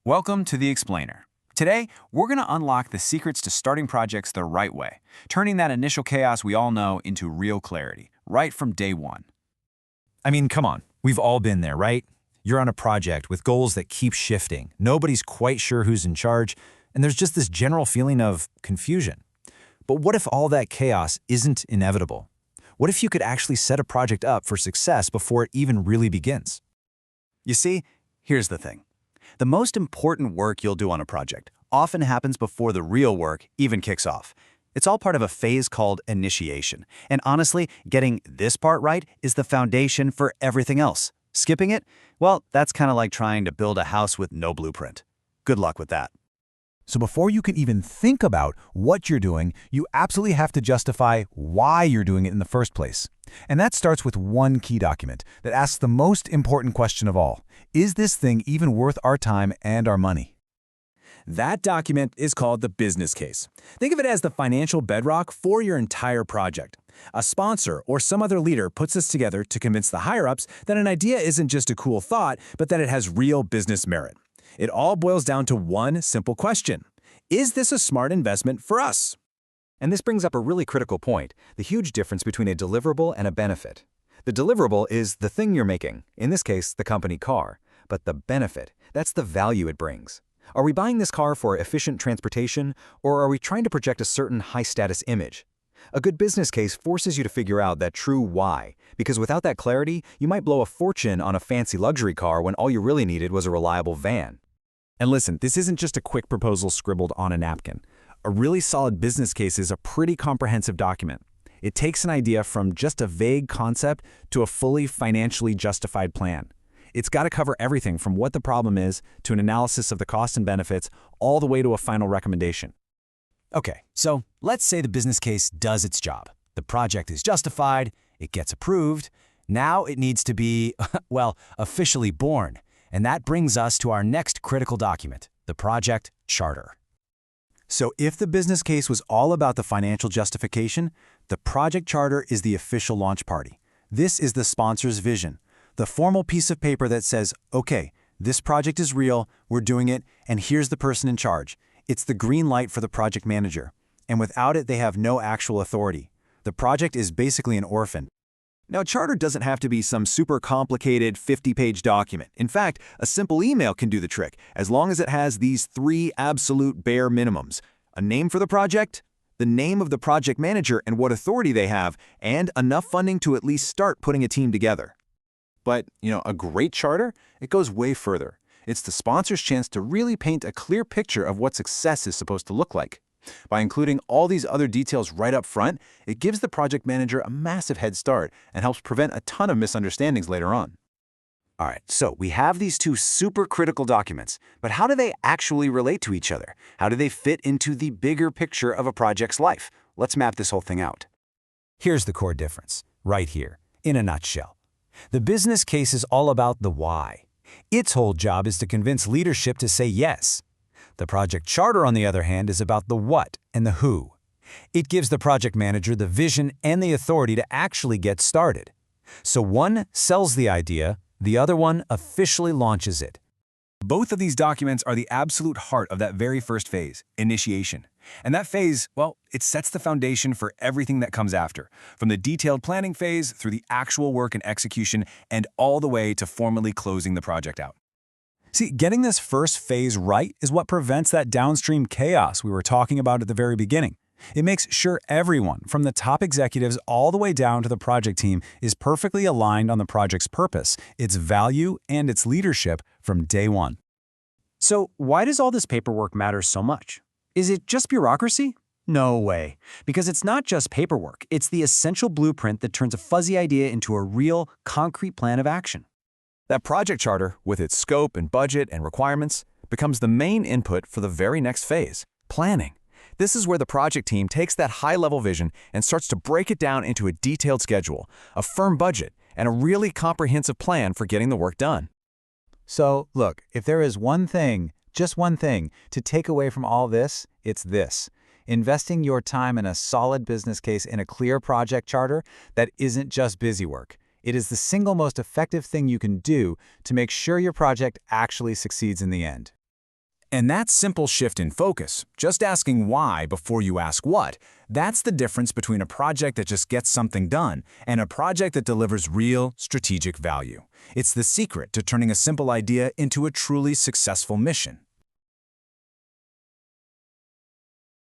Welcome to The Explainer. Today, we're going to unlock the secrets to starting projects the right way, turning that initial chaos we all know into real clarity, right from day one. I mean, come on. We've all been there, right? You're on a project with goals that keep shifting. Nobody's quite sure who's in charge, and there's just this general feeling of confusion. But what if all that chaos isn't inevitable? What if you could actually set a project up for success before it even really begins? You see, here's the thing. The most important work you'll do on a project often happens before the real work even kicks off. It's all part of a phase called initiation. And honestly, getting this part right is the foundation for everything else. Skipping it? Well, that's kind of like trying to build a house with no blueprint. Good luck with that. So before you can even think about what you're doing, you absolutely have to justify why you're doing it in the first place. And that starts with one key document that asks the most important question of all. Is this thing even worth our time and our money? That document is called the business case. Think of it as the financial bedrock for your entire project. A sponsor or some other leader puts this together to convince the higher-ups that an idea isn't just a cool thought, but that it has real business merit. It all boils down to one simple question. Is this a smart investment for us? And this brings up a really critical point, the huge difference between a deliverable and a benefit. The deliverable is the thing you're making, in this case, the company car. But the benefit, that's the value it brings. Are we buying this car for efficient transportation, or are we trying to project a certain high-status image? A good business case forces you to figure out that true why, because without that clarity, you might blow a fortune on a fancy luxury car when all you really needed was a reliable van. And listen, this isn't just a quick proposal scribbled on a napkin. A really solid business case is a pretty comprehensive document. It takes an idea from just a vague concept to a fully financially justified plan. It's got to cover everything from what the problem is to an analysis of the costs and benefits, all the way to a final recommendation. Okay, so let's say the business case does its job. The project is justified, it gets approved. Now it needs to be, well, officially born. And that brings us to our next critical document, the project charter. So if the business case was all about the financial justification, the project charter is the official launch party. This is the sponsor's vision, the formal piece of paper that says, okay, this project is real, we're doing it, and here's the person in charge. It's the green light for the project manager. And without it, they have no actual authority. The project is basically an orphan. Now, a charter doesn't have to be some super complicated 50-page document. In fact, a simple email can do the trick, as long as it has these three absolute bare minimums. A name for the project, the name of the project manager and what authority they have, and enough funding to at least start putting a team together. But, a great charter, it goes way further. It's the sponsor's chance to really paint a clear picture of what success is supposed to look like. By including all these other details right up front, it gives the project manager a massive head start and helps prevent a ton of misunderstandings later on. All right, so we have these two super critical documents, but how do they actually relate to each other? How do they fit into the bigger picture of a project's life? Let's map this whole thing out. Here's the core difference, right here, in a nutshell. The business case is all about the why. Its whole job is to convince leadership to say yes. The project charter, on the other hand, is about the what and the who. It gives the project manager the vision and the authority to actually get started. So one sells the idea, the other one officially launches it. Both of these documents are the absolute heart of that very first phase, initiation. And that phase, well, it sets the foundation for everything that comes after, from the detailed planning phase through the actual work and execution, and all the way to formally closing the project out. See, getting this first phase right is what prevents that downstream chaos we were talking about at the very beginning. It makes sure everyone, from the top executives all the way down to the project team, is perfectly aligned on the project's purpose, its value, and its leadership from day one. So why does all this paperwork matter so much? Is it just bureaucracy? No way. Because it's not just paperwork, it's the essential blueprint that turns a fuzzy idea into a real, concrete plan of action. That project charter, with its scope and budget and requirements, becomes the main input for the very next phase, planning. This is where the project team takes that high-level vision and starts to break it down into a detailed schedule, a firm budget, and a really comprehensive plan for getting the work done. So, look, if there is one thing, just one thing, to take away from all this, it's this. Investing your time in a solid business case in a clear project charter that isn't just busy work. It is the single most effective thing you can do to make sure your project actually succeeds in the end. And that simple shift in focus, just asking why before you ask what, that's the difference between a project that just gets something done and a project that delivers real, strategic value. It's the secret to turning a simple idea into a truly successful mission.